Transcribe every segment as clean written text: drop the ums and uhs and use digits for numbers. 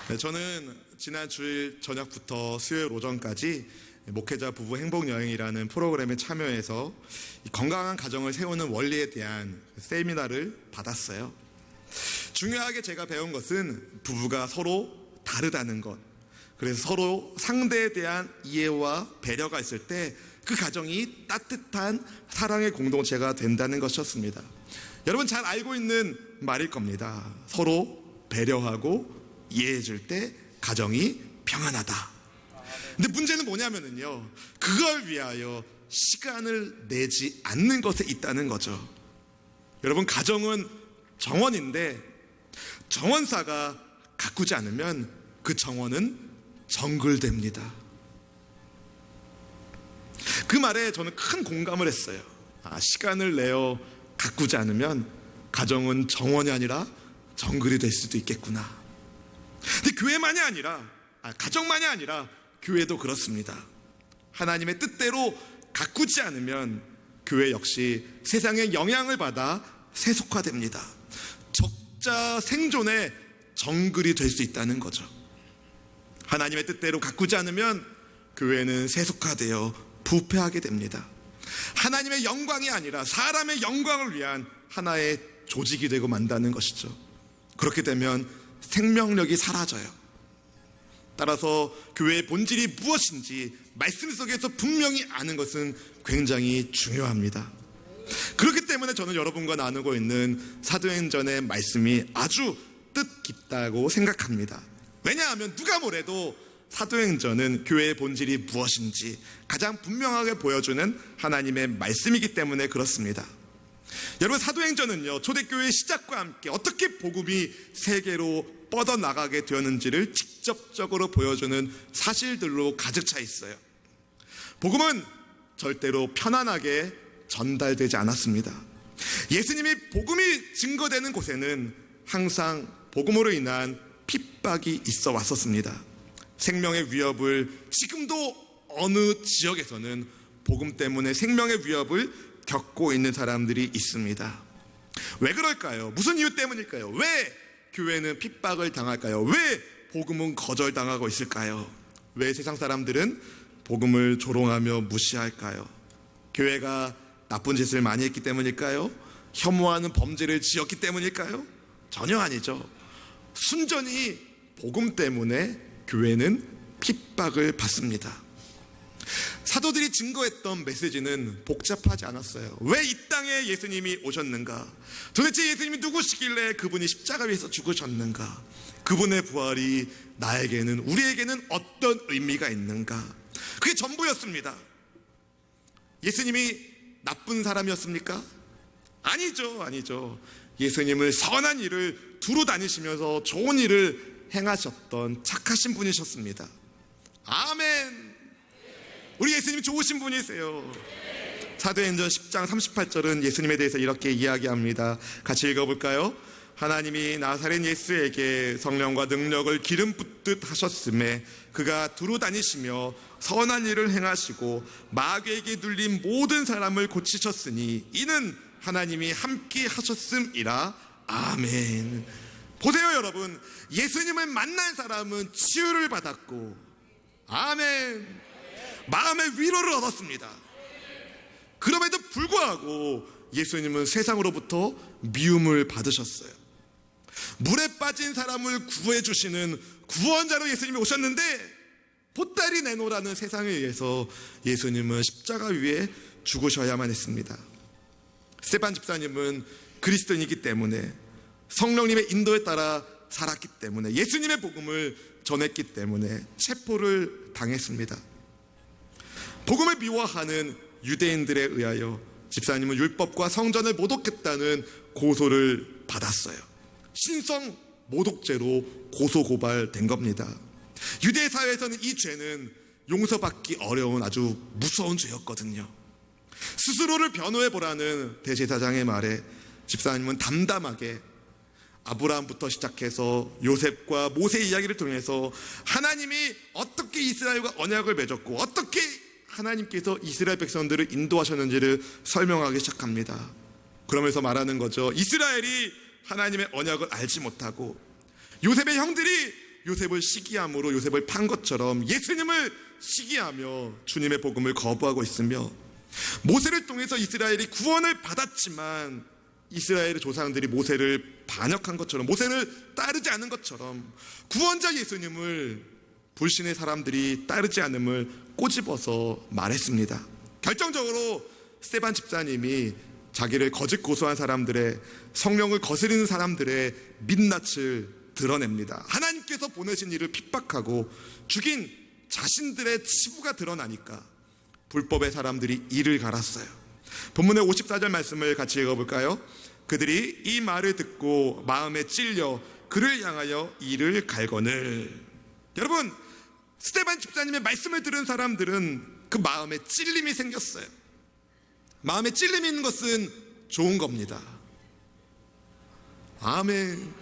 네, 저는 지난 주일 저녁부터 수요일 오전까지 목회자 부부 행복여행이라는 프로그램에 참여해서 건강한 가정을 세우는 원리에 대한 세미나를 받았어요. 중요하게 제가 배운 것은 부부가 서로 다르다는 것, 그래서 서로 상대에 대한 이해와 배려가 있을 때 그 가정이 따뜻한 사랑의 공동체가 된다는 것이었습니다. 여러분 잘 알고 있는 말일 겁니다. 서로 배려하고 이해해 줄 때 가정이 평안하다. 근데 문제는 뭐냐면요, 그걸 위하여 시간을 내지 않는 것에 있다는 거죠. 여러분, 가정은 정원인데 정원사가 가꾸지 않으면 그 정원은 정글됩니다. 그 말에 저는 큰 공감을 했어요. 시간을 내어 가꾸지 않으면 가정은 정원이 아니라 정글이 될 수도 있겠구나. 근데 교회만이 아니라, 가정만이 아니라 교회도 그렇습니다. 하나님의 뜻대로 가꾸지 않으면 교회 역시 세상의 영향을 받아 세속화됩니다. 적자 생존의 정글이 될 수 있다는 거죠. 하나님의 뜻대로 가꾸지 않으면 교회는 세속화되어 부패하게 됩니다. 하나님의 영광이 아니라 사람의 영광을 위한 하나의 조직이 되고 만다는 것이죠. 그렇게 되면 생명력이 사라져요. 따라서 교회의 본질이 무엇인지 말씀 속에서 분명히 아는 것은 굉장히 중요합니다. 그렇기 때문에 저는 여러분과 나누고 있는 사도행전의 말씀이 아주 뜻깊다고 생각합니다. 왜냐하면 누가 뭐래도 사도행전은 교회의 본질이 무엇인지 가장 분명하게 보여주는 하나님의 말씀이기 때문에 그렇습니다. 여러분, 사도행전은요, 초대교회의 시작과 함께 어떻게 복음이 세계로 뻗어나가게 되었는지를 직접적으로 보여주는 사실들로 가득 차 있어요. 복음은 절대로 편안하게 전달되지 않았습니다. 예수님이 복음이 증거되는 곳에는 항상 복음으로 인한 핍박이 있어 왔었습니다. 생명의 위협을, 지금도 어느 지역에서는 복음 때문에 생명의 위협을 겪고 있는 사람들이 있습니다. 왜 그럴까요? 무슨 이유 때문일까요? 왜 교회는 핍박을 당할까요? 왜 복음은 거절당하고 있을까요? 왜 세상 사람들은 복음을 조롱하며 무시할까요? 교회가 나쁜 짓을 많이 했기 때문일까요? 혐오하는 범죄를 지었기 때문일까요? 전혀 아니죠. 순전히 복음 때문에 교회는 핍박을 받습니다. 사도들이 증거했던 메시지는 복잡하지 않았어요. 왜 이 땅에 예수님이 오셨는가? 도대체 예수님이 누구시길래 그분이 십자가 위에서 죽으셨는가? 그분의 부활이 나에게는, 우리에게는 어떤 의미가 있는가? 그게 전부였습니다. 예수님이 나쁜 사람이었습니까? 아니죠. 예수님을 선한 일을 두루 다니시면서 좋은 일을 행하셨던 착하신 분이셨습니다. 아멘. 우리 예수님 좋으신 분이세요. 사도행전 10장 38절은 예수님에 대해서 이렇게 이야기합니다. 같이 읽어볼까요? 하나님이 나사렛 예수에게 성령과 능력을 기름 붓듯 하셨음에 그가 두루 다니시며 선한 일을 행하시고 마귀에게 눌린 모든 사람을 고치셨으니 이는 하나님이 함께 하셨음이라. 아멘. 보세요, 여러분. 예수님을 만난 사람은 치유를 받았고, 아멘, 마음의 위로를 얻었습니다. 그럼에도 불구하고 예수님은 세상으로부터 미움을 받으셨어요. 물에 빠진 사람을 구해 주시는 구원자로 예수님이 오셨는데 보따리 내놓으라는 세상에 의해서 예수님은 십자가 위에 죽으셔야만 했습니다. 스테반 집사님은 그리스도인이기 때문에, 성령님의 인도에 따라 살았기 때문에, 예수님의 복음을 전했기 때문에 체포를 당했습니다. 복음을 미워하는 유대인들에 의하여 집사님은 율법과 성전을 모독했다는 고소를 받았어요. 신성 모독죄로 고소고발된 겁니다. 유대 사회에서는 이 죄는 용서받기 어려운 아주 무서운 죄였거든요. 스스로를 변호해보라는 대제사장의 말에 집사님은 담담하게 아브라함부터 시작해서 요셉과 모세 이야기를 통해서 하나님이 어떻게 이스라엘과 언약을 맺었고 어떻게 하나님께서 이스라엘 백성들을 인도하셨는지를 설명하기 시작합니다. 그러면서 말하는 거죠. 이스라엘이 하나님의 언약을 알지 못하고 요셉의 형들이 요셉을 시기함으로 요셉을 판 것처럼 예수님을 시기하며 주님의 복음을 거부하고 있으며, 모세를 통해서 이스라엘이 구원을 받았지만 이스라엘의 조상들이 모세를 반역한 것처럼, 모세를 따르지 않은 것처럼 구원자 예수님을 불신의 사람들이 따르지 않음을 꼬집어서 말했습니다. 결정적으로 스데반 집사님이 자기를 거짓 고소한 사람들의, 성령을 거스리는 사람들의 민낯을 드러냅니다. 하나님께서 보내신 이를 핍박하고 죽인 자신들의 치부가 드러나니까 불법의 사람들이 이를 갈았어요. 본문의 54절 말씀을 같이 읽어볼까요? 그들이 이 말을 듣고 마음에 찔려 그를 향하여 이를 갈거늘. 여러분, 스데반 집사님의 말씀을 들은 사람들은 그 마음에 찔림이 생겼어요. 마음에 찔림이 있는 것은 좋은 겁니다. 아멘.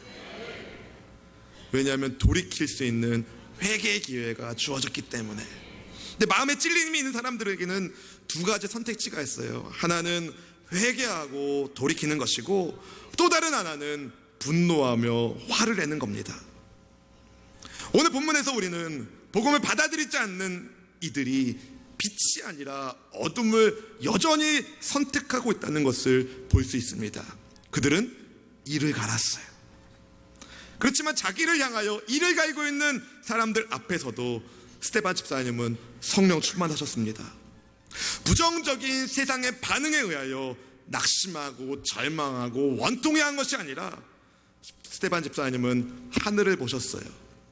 왜냐하면 돌이킬 수 있는 회개의 기회가 주어졌기 때문에. 근데 마음에 찔림이 있는 사람들에게는 두 가지 선택지가 있어요. 하나는 회개하고 돌이키는 것이고, 또 다른 하나는 분노하며 화를 내는 겁니다. 오늘 본문에서 우리는 복음을 받아들이지 않는 이들이 빛이 아니라 어둠을 여전히 선택하고 있다는 것을 볼 수 있습니다. 그들은 이를 갈았어요. 그렇지만 자기를 향하여 이를 갈고 있는 사람들 앞에서도 스데반 집사님은 성령 충만하셨습니다. 부정적인 세상의 반응에 의하여 낙심하고 절망하고 원통해한 것이 아니라 스데반 집사님은 하늘을 보셨어요.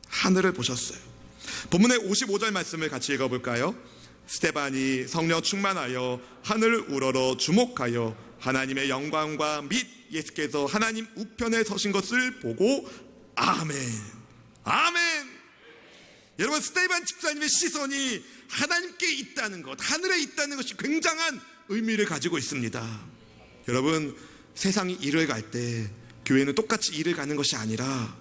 하늘을 보셨어요. 본문의 55절 말씀을 같이 읽어볼까요? 스데반이 성령 충만하여 하늘을 우러러 주목하여 하나님의 영광과 및 예수께서 하나님 우편에 서신 것을 보고 아멘. 아멘. 여러분, 스데반 집사님의 시선이 하나님께 있다는 것, 하늘에 있다는 것이 굉장한 의미를 가지고 있습니다. 여러분, 세상이 이를 갈 때 교회는 똑같이 이를 가는 것이 아니라,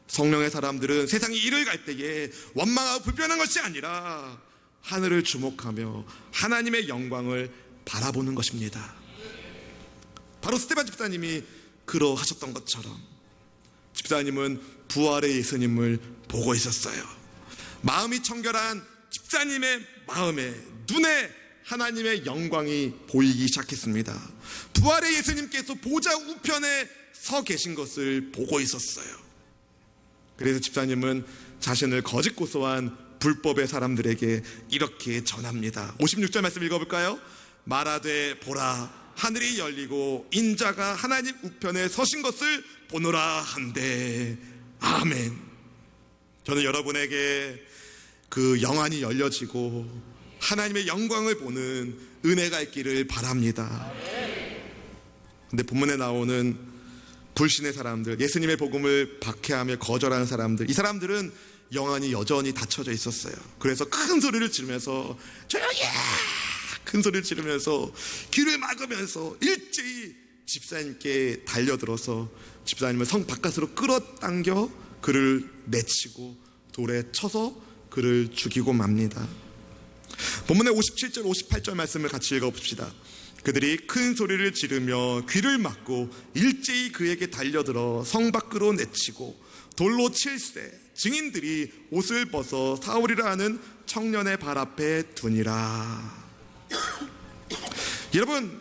성령의 사람들은 세상이 이를 갈 때에 원망하고 불편한 것이 아니라 하늘을 주목하며 하나님의 영광을 바라보는 것입니다. 바로 스데반 집사님이 그러하셨던 것처럼 집사님은 부활의 예수님을 보고 있었어요. 마음이 청결한 집사님의 마음에, 눈에 하나님의 영광이 보이기 시작했습니다. 부활의 예수님께서 보좌 우편에 서 계신 것을 보고 있었어요. 그래서 집사님은 자신을 거짓 고소한 불법의 사람들에게 이렇게 전합니다. 56절 말씀 읽어볼까요? 말하되 보라, 하늘이 열리고 인자가 하나님 우편에 서신 것을 보노라 한데 아멘. 저는 여러분에게 그 영안이 열려지고 하나님의 영광을 보는 은혜가 있기를 바랍니다. 근데 본문에 나오는 불신의 사람들, 예수님의 복음을 박해하며 거절하는 사람들, 이 사람들은 영안이 여전히 닫혀져 있었어요. 그래서 큰 소리를 지르면서 조용히 해! 큰 소리를 지르면서 귀를 막으면서 일제히 집사님께 달려들어서 집사님을 성 바깥으로 끌어당겨 그를 내치고 돌에 쳐서 그를 죽이고 맙니다. 본문의 57절 58절 말씀을 같이 읽어봅시다. 그들이 큰 소리를 지르며 귀를 막고 일제히 그에게 달려들어 성 밖으로 내치고 돌로 칠세, 증인들이 옷을 벗어 사울이라 하는 청년의 발 앞에 두니라. 여러분,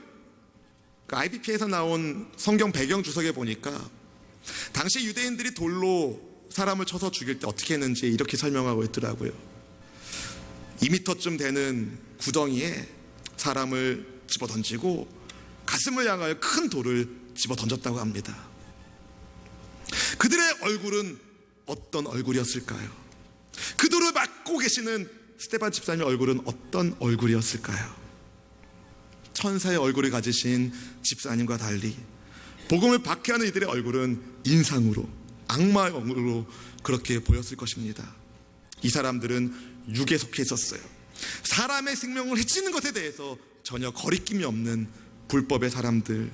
IBP에서 나온 성경 배경 주석에 보니까 당시 유대인들이 돌로 사람을 쳐서 죽일 때 어떻게 했는지 이렇게 설명하고 있더라고요. 2m쯤 되는 구덩이에 사람을 집어 던지고 가슴을 향하여 큰 돌을 집어 던졌다고 합니다. 그들의 얼굴은 어떤 얼굴이었을까요? 그 돌을 맞고 계시는 스데반 집사님의 얼굴은 어떤 얼굴이었을까요? 천사의 얼굴을 가지신 집사님과 달리 복음을 박해하는 이들의 얼굴은 인상으로, 악마의 얼굴로 그렇게 보였을 것입니다. 이 사람들은 육에 속해 있었어요. 사람의 생명을 해치는 것에 대해서 전혀 거리낌이 없는 불법의 사람들,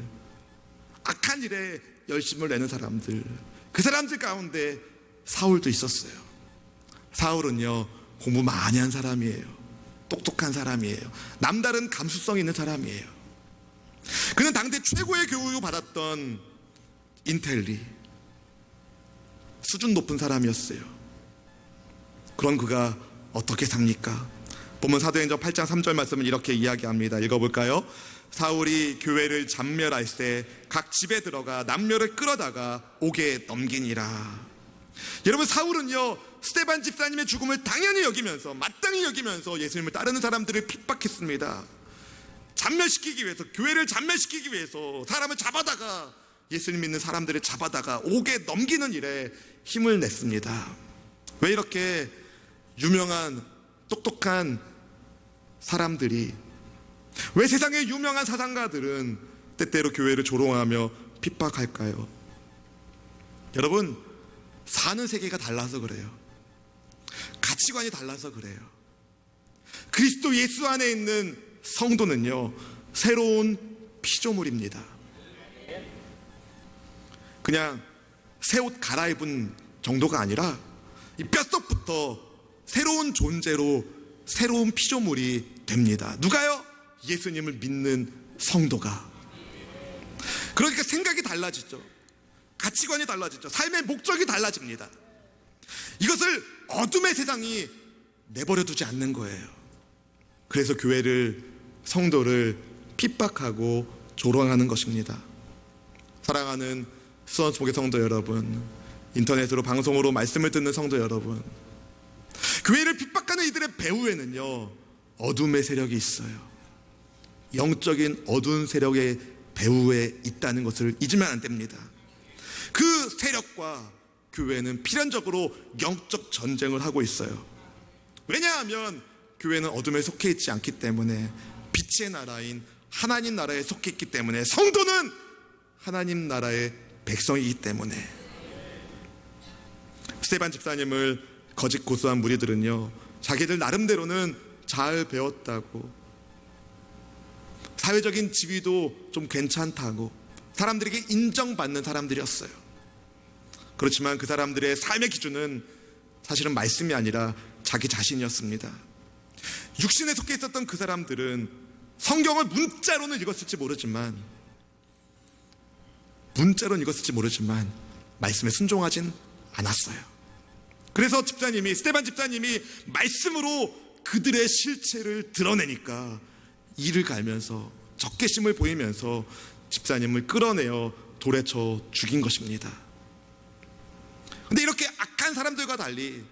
악한 일에 열심을 내는 사람들, 그 사람들 가운데 사울도 있었어요. 사울은요, 공부 많이 한 사람이에요. 똑똑한 사람이에요. 남다른 감수성 있는 사람이에요. 그는 당대 최고의 교육을 받았던 인텔리, 수준 높은 사람이었어요. 그런 그가 어떻게 삽니까? 보면 사도행전 8장 3절 말씀은 이렇게 이야기합니다. 읽어볼까요? 사울이 교회를 잔멸할 때 각 집에 들어가 남녀를 끌어다가 옥에 넘기니라. 여러분, 사울은요 스데반 집사님의 죽음을 당연히 여기면서, 마땅히 여기면서 예수님을 따르는 사람들을 핍박했습니다. 잔멸시키기 위해서, 교회를 잔멸시키기 위해서 사람을 잡아다가, 예수님 믿는 사람들을 잡아다가 옥에 넘기는 일에 힘을 냈습니다. 왜 이렇게 유명한 똑똑한 사람들이, 왜 세상의 유명한 사상가들은 때때로 교회를 조롱하며 핍박할까요? 여러분, 사는 세계가 달라서 그래요. 가치관이 달라서 그래요. 그리스도 예수 안에 있는 성도는요 새로운 피조물입니다. 그냥 새 옷 갈아입은 정도가 아니라 이 뼛속부터 새로운 존재로 새로운 피조물이 됩니다. 누가요? 예수님을 믿는 성도가. 그러니까 생각이 달라지죠. 가치관이 달라지죠. 삶의 목적이 달라집니다. 이것을 어둠의 세상이 내버려 두지 않는 거예요. 그래서 교회를, 성도를 핍박하고 조롱하는 것입니다. 사랑하는 수원수목의 성도 여러분, 인터넷으로 방송으로 말씀을 듣는 성도 여러분, 교회를 핍박하는 이들의 배후에는요 어둠의 세력이 있어요. 영적인 어두운 세력의 배후에 있다는 것을 잊으면 안 됩니다. 그 세력과 교회는 필연적으로 영적 전쟁을 하고 있어요. 왜냐하면 교회는 어둠에 속해 있지 않기 때문에, 빛의 나라인 하나님 나라에 속해 있기 때문에, 성도는 하나님 나라의 백성이기 때문에. 스데반 집사님을 거짓 고소한 무리들은요 자기들 나름대로는 잘 배웠다고, 사회적인 지위도 좀 괜찮다고, 사람들에게 인정받는 사람들이었어요. 그렇지만 그 사람들의 삶의 기준은 사실은 말씀이 아니라 자기 자신이었습니다. 육신에 속해 있었던 그 사람들은 성경을 문자로는 읽었을지 모르지만 말씀에 순종하진 않았어요. 그래서 스데반 집사님이 말씀으로 그들의 실체를 드러내니까 이를 갈면서, 적개심을 보이면서 집사님을 끌어내어 돌에 쳐 죽인 것입니다. 근데 이렇게 악한 사람들과 달리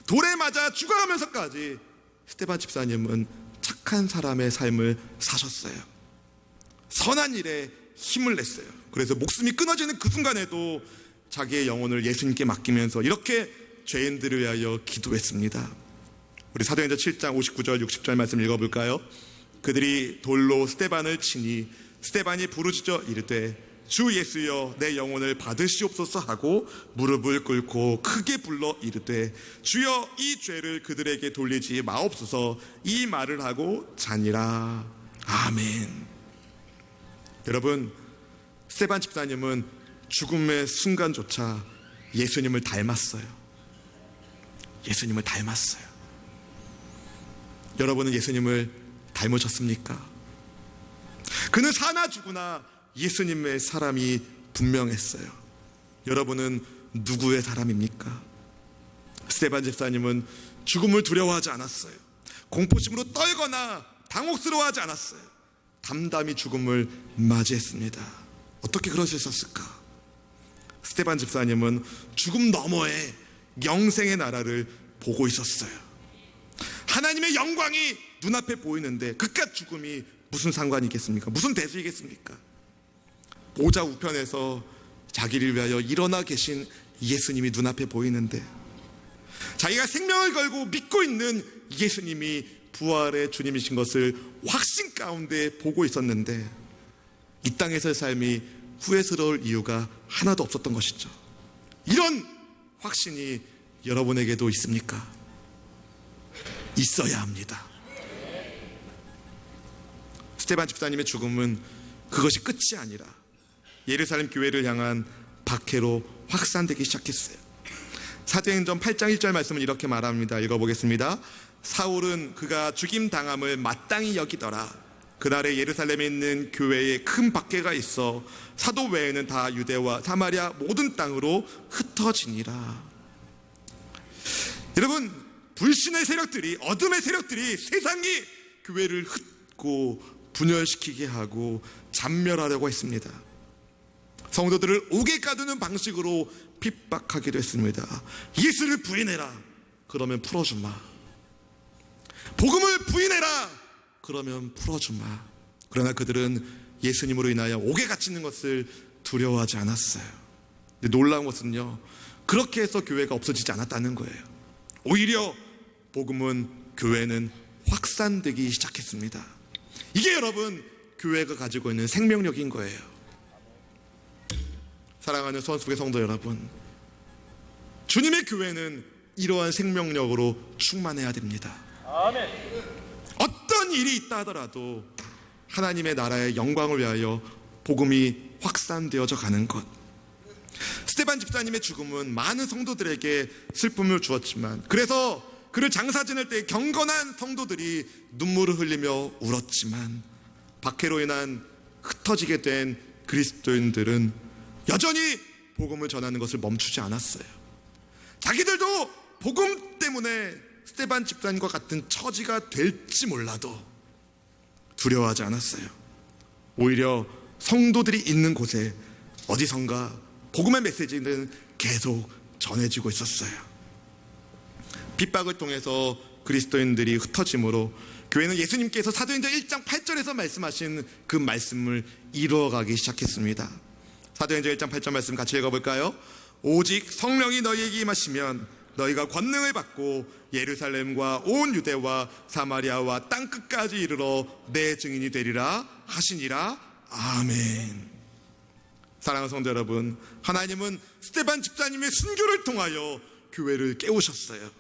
돌에 맞아 죽어가면서까지 스데반 집사님은 착한 사람의 삶을 사셨어요. 선한 일에 힘을 냈어요. 그래서 목숨이 끊어지는 그 순간에도 자기의 영혼을 예수님께 맡기면서 이렇게 죄인들을 위하여 기도했습니다. 우리 사도행전 7장 59절 60절 말씀 읽어볼까요? 그들이 돌로 스데반을 치니 스데반이 부르짖어 이르되 주 예수여 내 영혼을 받으시옵소서 하고 무릎을 꿇고 크게 불러 이르되 주여 이 죄를 그들에게 돌리지 마옵소서, 이 말을 하고 자니라. 아멘. 여러분, 스데반 집사님은 죽음의 순간조차 예수님을 닮았어요. 예수님을 닮았어요. 여러분은 예수님을 닮으셨습니까? 그는 사나 죽으나 예수님의 사람이 분명했어요. 여러분은 누구의 사람입니까? 스데반 집사님은 죽음을 두려워하지 않았어요. 공포심으로 떨거나 당혹스러워하지 않았어요. 담담히 죽음을 맞이했습니다. 어떻게 그럴 수 있었을까? 스데반 집사님은 죽음 너머에 영생의 나라를 보고 있었어요. 하나님의 영광이 눈앞에 보이는데 그깟 죽음이 무슨 상관이겠습니까? 무슨 대수이겠습니까? 보좌 우편에서 자기를 위하여 일어나 계신 예수님이 눈앞에 보이는데, 자기가 생명을 걸고 믿고 있는 예수님이 부활의 주님이신 것을 확신 가운데 보고 있었는데, 이 땅에서의 삶이 후회스러울 이유가 하나도 없었던 것이죠. 이런 확신이 여러분에게도 있습니까? 있어야 합니다. 스데반 집사님의 죽음은 그것이 끝이 아니라 예루살렘 교회를 향한 박해로 확산되기 시작했어요. 사도행전 8장 1절 말씀은 이렇게 말합니다. 읽어보겠습니다. 사울은 그가 죽임당함을 마땅히 여기더라. 그날에 예루살렘에 있는 교회에 큰 박해가 있어 사도 외에는 다 유대와 사마리아 모든 땅으로 흩어지니라. 여러분, 불신의 세력들이, 어둠의 세력들이 세상이 교회를 흩고 분열시키게 하고 잔멸하려고 했습니다. 성도들을 옥에 가두는 방식으로 핍박하기도 했습니다. 예수를 부인해라, 그러면 풀어주마. 복음을 부인해라, 그러면 풀어주마. 그러나 그들은 예수님으로 인하여 옥에 갇히는 것을 두려워하지 않았어요. 근데 놀라운 것은요, 그렇게 해서 교회가 없어지지 않았다는 거예요. 오히려 복음은, 교회는 확산되기 시작했습니다. 이게 여러분, 교회가 가지고 있는 생명력인 거예요. 사랑하는 수원수의 성도 여러분, 주님의 교회는 이러한 생명력으로 충만해야 됩니다. 아멘. 어떤 일이 있다 하더라도 하나님의 나라의 영광을 위하여 복음이 확산되어져 가는 것. 스데반 집사님의 죽음은 많은 성도들에게 슬픔을 주었지만, 그래서 그를 장사 지낼 때 경건한 성도들이 눈물을 흘리며 울었지만, 박해로 인한 흩어지게 된 그리스도인들은 여전히 복음을 전하는 것을 멈추지 않았어요. 자기들도 복음 때문에 스데반 집사님과 같은 처지가 될지 몰라도 두려워하지 않았어요. 오히려 성도들이 있는 곳에 어디선가 복음의 메시지는 계속 전해지고 있었어요. 핍박을 통해서 그리스도인들이 흩어짐으로 교회는 예수님께서 사도행전 1장 8절에서 말씀하신 그 말씀을 이루어가기 시작했습니다. 사도행전 1장 8절 말씀 같이 읽어볼까요? 오직 성령이 너희에게 임하시면 너희가 권능을 받고 예루살렘과 온 유대와 사마리아와 땅끝까지 이르러 내 증인이 되리라 하시니라. 아멘. 사랑하는 성도 여러분, 하나님은 스데반 집사님의 순교를 통하여 교회를 깨우셨어요.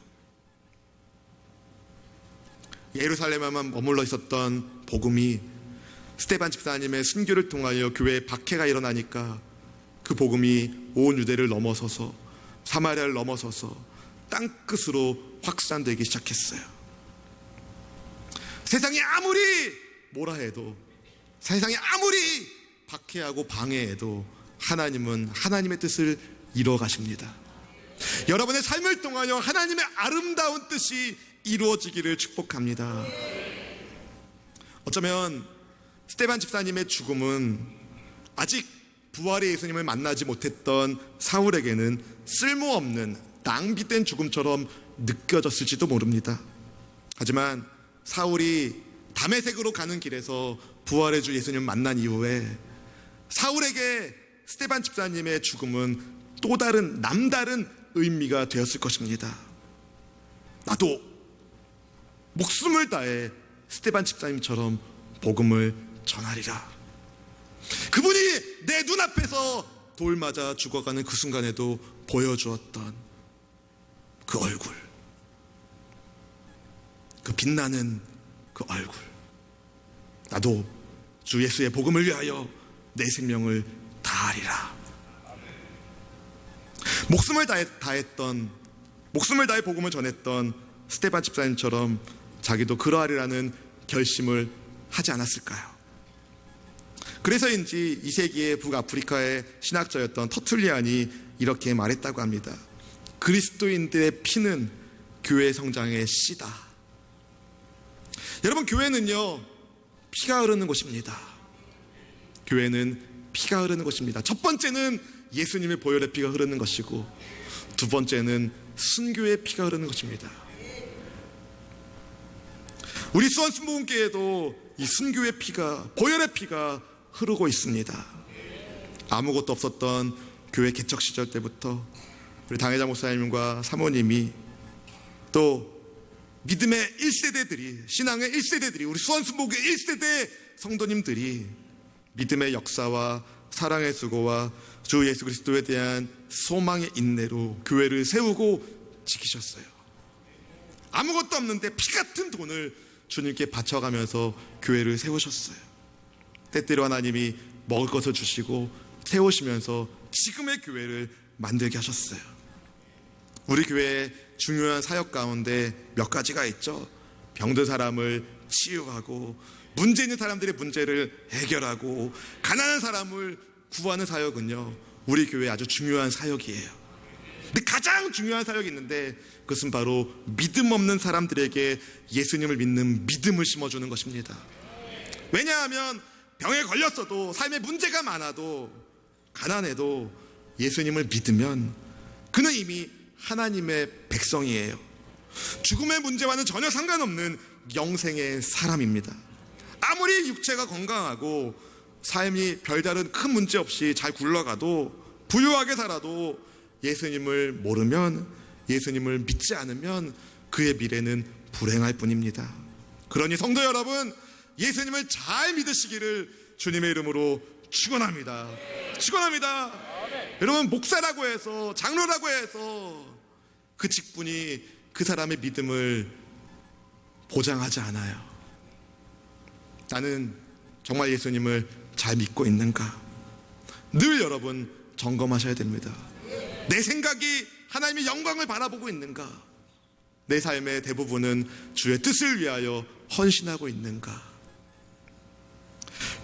예루살렘에만 머물러 있었던 복음이 스데반 집사님의 순교를 통하여 교회에 박해가 일어나니까 그 복음이 온 유대를 넘어서서 사마리아를 넘어서서 땅끝으로 확산되기 시작했어요. 세상이 아무리 뭐라 해도, 세상이 아무리 박해하고 방해해도 하나님은 하나님의 뜻을 이루어 가십니다. 여러분의 삶을 통하여 하나님의 아름다운 뜻이 이루어지기를 축복합니다. 어쩌면 스데반 집사님의 죽음은 아직 부활의 예수님을 만나지 못했던 사울에게는 쓸모없는 낭비된 죽음처럼 느껴졌을지도 모릅니다. 하지만 사울이 다메섹으로 가는 길에서 부활의 주 예수님을 만난 이후에 사울에게 스데반 집사님의 죽음은 또 다른 남다른 의미가 되었을 것입니다. 나도 목숨을 다해 스데반 집사님처럼 복음을 전하리라. 그분이 내 눈앞에서 돌 맞아 죽어가는 그 순간에도 보여주었던 그 얼굴, 그 빛나는 그 얼굴, 나도 주 예수의 복음을 위하여 내 생명을 다하리라. 목숨을 다해 복음을 전했던 스데반 집사님처럼 자기도 그러하리라는 결심을 하지 않았을까요? 그래서인지 2세기의 북아프리카의 신학자였던 터툴리안이 이렇게 말했다고 합니다. 그리스도인들의 피는 교회 성장의 씨다. 여러분, 교회는요, 피가 흐르는 곳입니다. 교회는 피가 흐르는 곳입니다. 첫 번째는 예수님의 보혈의 피가 흐르는 것이고, 두 번째는 순교의 피가 흐르는 것입니다. 우리 수원순복음교회에도 이 순교의 피가, 보혈의 피가 흐르고 있습니다. 아무것도 없었던 교회 개척 시절 때부터 우리 당회자 목사님과 사모님이, 또 믿음의 1세대들이, 신앙의 1세대들이, 우리 수원순복음교회 1세대 성도님들이 믿음의 역사와 사랑의 수고와 주 예수 그리스도에 대한 소망의 인내로 교회를 세우고 지키셨어요. 아무것도 없는데 피 같은 돈을 주님께 바쳐가면서 교회를 세우셨어요. 때때로 하나님이 먹을 것을 주시고 세우시면서 지금의 교회를 만들게 하셨어요. 우리 교회의 중요한 사역 가운데 몇 가지가 있죠. 병든 사람을 치유하고, 문제 있는 사람들의 문제를 해결하고, 가난한 사람을 구하는 사역은요, 우리 교회의 아주 중요한 사역이에요. 근데 가장 중요한 사역이 있는데 그것은 바로 믿음 없는 사람들에게 예수님을 믿는 믿음을 심어주는 것입니다. 왜냐하면 병에 걸렸어도 삶에 문제가 많아도 가난해도 예수님을 믿으면 그는 이미 하나님의 백성이에요. 죽음의 문제와는 전혀 상관없는 영생의 사람입니다. 아무리 육체가 건강하고 삶이 별다른 큰 문제 없이 잘 굴러가도 부유하게 살아도 예수님을 모르면, 예수님을 믿지 않으면 그의 미래는 불행할 뿐입니다. 그러니 성도 여러분, 예수님을 잘 믿으시기를 주님의 이름으로 축원합니다. 축원합니다. 여러분, 목사라고 해서, 장로라고 해서 그 직분이 그 사람의 믿음을 보장하지 않아요. 나는 정말 예수님을 잘 믿고 있는가? 늘 여러분 점검하셔야 됩니다. 내 생각이 하나님의 영광을 바라보고 있는가? 내 삶의 대부분은 주의 뜻을 위하여 헌신하고 있는가?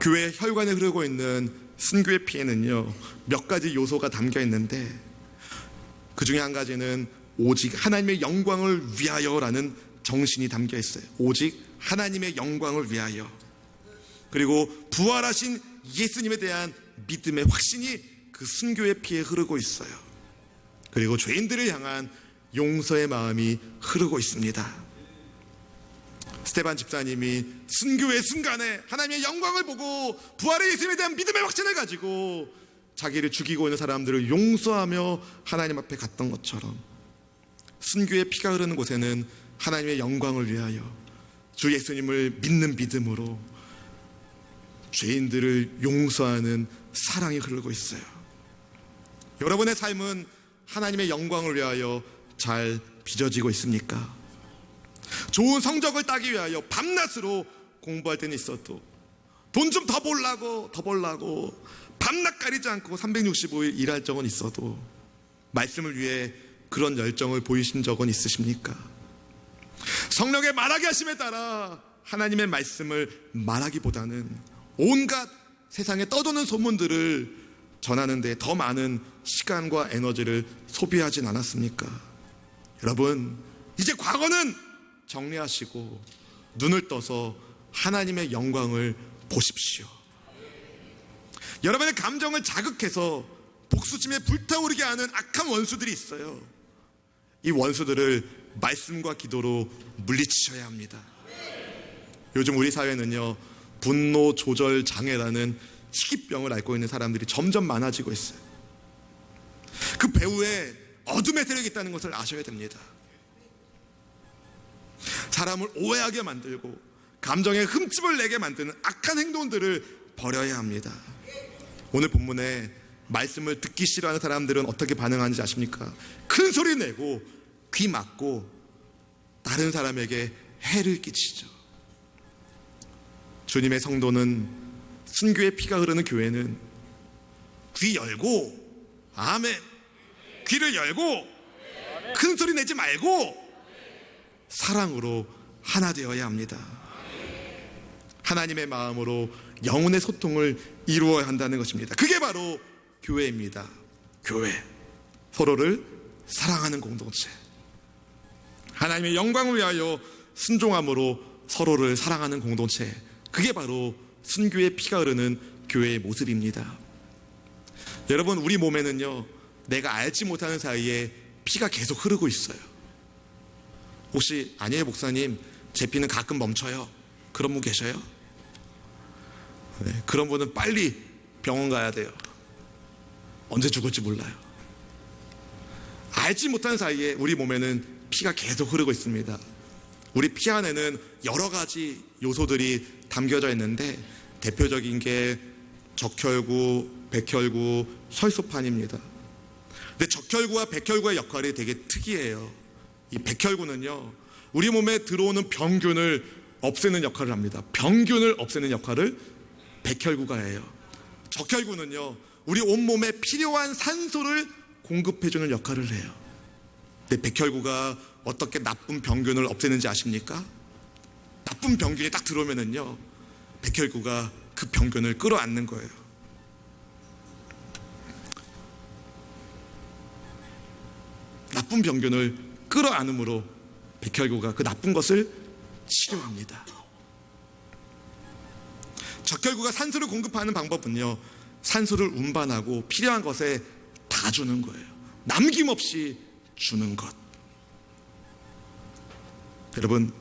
교회 혈관에 흐르고 있는 순교의 피에는요, 몇 가지 요소가 담겨 있는데 그 중에 한 가지는 오직 하나님의 영광을 위하여라는 정신이 담겨 있어요. 오직 하나님의 영광을 위하여. 그리고 부활하신 예수님에 대한 믿음의 확신이 그 순교의 피에 흐르고 있어요. 그리고 죄인들을 향한 용서의 마음이 흐르고 있습니다. 스테반 집사님이 순교의 순간에 하나님의 영광을 보고 부활의 예수님에 대한 믿음의 확신을 가지고 자기를 죽이고 있는 사람들을 용서하며 하나님 앞에 갔던 것처럼 순교의 피가 흐르는 곳에는 하나님의 영광을 위하여 주 예수님을 믿는 믿음으로 죄인들을 용서하는 사랑이 흐르고 있어요. 여러분의 삶은 하나님의 영광을 위하여 잘 빚어지고 있습니까? 좋은 성적을 따기 위하여 밤낮으로 공부할 때는 있어도 돈 좀 더 벌라고 밤낮 가리지 않고 365일 일할 적은 있어도 말씀을 위해 그런 열정을 보이신 적은 있으십니까? 성령의 말하게 하심에 따라 하나님의 말씀을 말하기보다는 온갖 세상에 떠도는 소문들을 전하는 데 더 많은 시간과 에너지를 소비하진 않았습니까? 여러분, 이제 과거는 정리하시고 눈을 떠서 하나님의 영광을 보십시오. 여러분의 감정을 자극해서 복수심에 불타오르게 하는 악한 원수들이 있어요. 이 원수들을 말씀과 기도로 물리치셔야 합니다. 요즘 우리 사회는요, 분노 조절 장애라는 희귀병을 앓고 있는 사람들이 점점 많아지고 있어요. 그 배후에 어둠의 세력이 있다는 것을 아셔야 됩니다. 사람을 오해하게 만들고 감정에 흠집을 내게 만드는 악한 행동들을 버려야 합니다. 오늘 본문에 말씀을 듣기 싫어하는 사람들은 어떻게 반응하는지 아십니까? 큰 소리 내고 귀 막고 다른 사람에게 해를 끼치죠. 주님의 성도는, 순교의 피가 흐르는 교회는 귀 열고, 아멘, 귀를 열고 큰 소리 내지 말고 사랑으로 하나 되어야 합니다. 하나님의 마음으로 영혼의 소통을 이루어야 한다는 것입니다. 그게 바로 교회입니다. 교회, 서로를 사랑하는 공동체, 하나님의 영광을 위하여 순종함으로 서로를 사랑하는 공동체, 그게 바로 순교의 피가 흐르는 교회의 모습입니다. 여러분, 우리 몸에는요, 내가 알지 못하는 사이에 피가 계속 흐르고 있어요. 혹시 아니에요 목사님, 제 피는 가끔 멈춰요, 그런 분 계셔요? 네, 그런 분은 빨리 병원 가야 돼요. 언제 죽을지 몰라요. 알지 못하는 사이에 우리 몸에는 피가 계속 흐르고 있습니다. 우리 피 안에는 여러 가지 요소들이 담겨져 있는데 대표적인 게 적혈구, 백혈구, 혈소판입니다. 근데 적혈구와 백혈구의 역할이 되게 특이해요. 이 백혈구는요, 우리 몸에 들어오는 병균을 없애는 역할을 합니다. 병균을 없애는 역할을 백혈구가 해요. 적혈구는요, 우리 온몸에 필요한 산소를 공급해주는 역할을 해요. 근데 백혈구가 어떻게 나쁜 병균을 없애는지 아십니까? 나쁜 병균이 딱 들어오면은요, 백혈구가 그 병균을 끌어안는 거예요. 나쁜 병균을 끌어안음으로 백혈구가 그 나쁜 것을 치료합니다. 적혈구가 산소를 공급하는 방법은요, 산소를 운반하고 필요한 것에 다 주는 거예요. 남김없이 주는 것. 여러분,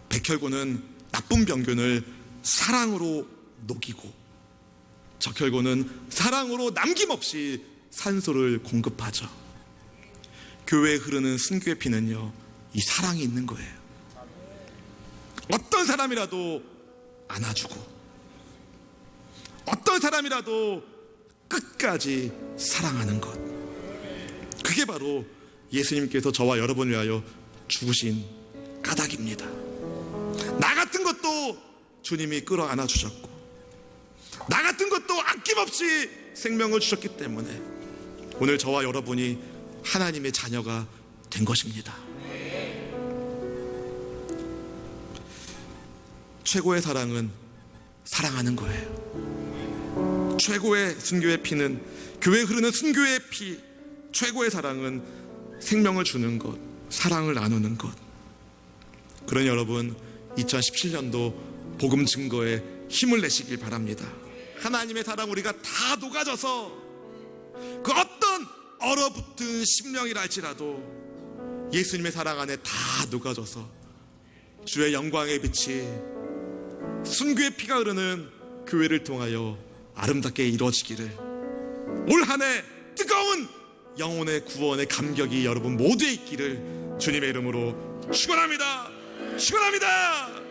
백혈구는 나쁜 병균을 사랑으로 녹이고 적혈구는 사랑으로 남김없이 산소를 공급하죠. 교회에 흐르는 순교의 피는요, 이 사랑이 있는 거예요. 어떤 사람이라도 안아주고 어떤 사람이라도 끝까지 사랑하는 것. 그게 바로 예수님께서 저와 여러분을 위하여 죽으신 까닭입니다. 나 같은 것도 주님이 끌어안아 주셨고 나 같은 것도 아낌없이 생명을 주셨기 때문에 오늘 저와 여러분이 하나님의 자녀가 된 것입니다. 최고의 사랑은 사랑하는 거예요. 최고의 순교의 피는, 교회에 흐르는 순교의 피, 최고의 사랑은 생명을 주는 것, 사랑을 나누는 것. 그러니 여러분, 2017년도 복음 증거에 힘을 내시길 바랍니다. 하나님의 사랑 우리가 다 녹아져서 그 어떤 얼어붙은 심령이라 할지라도 예수님의 사랑 안에 다 녹아져서 주의 영광의 빛이 순교의 피가 흐르는 교회를 통하여 아름답게 이루어지기를, 올 한 해 뜨거운 영혼의 구원의 감격이 여러분 모두에 있기를 주님의 이름으로 축원합니다. 축원합니다.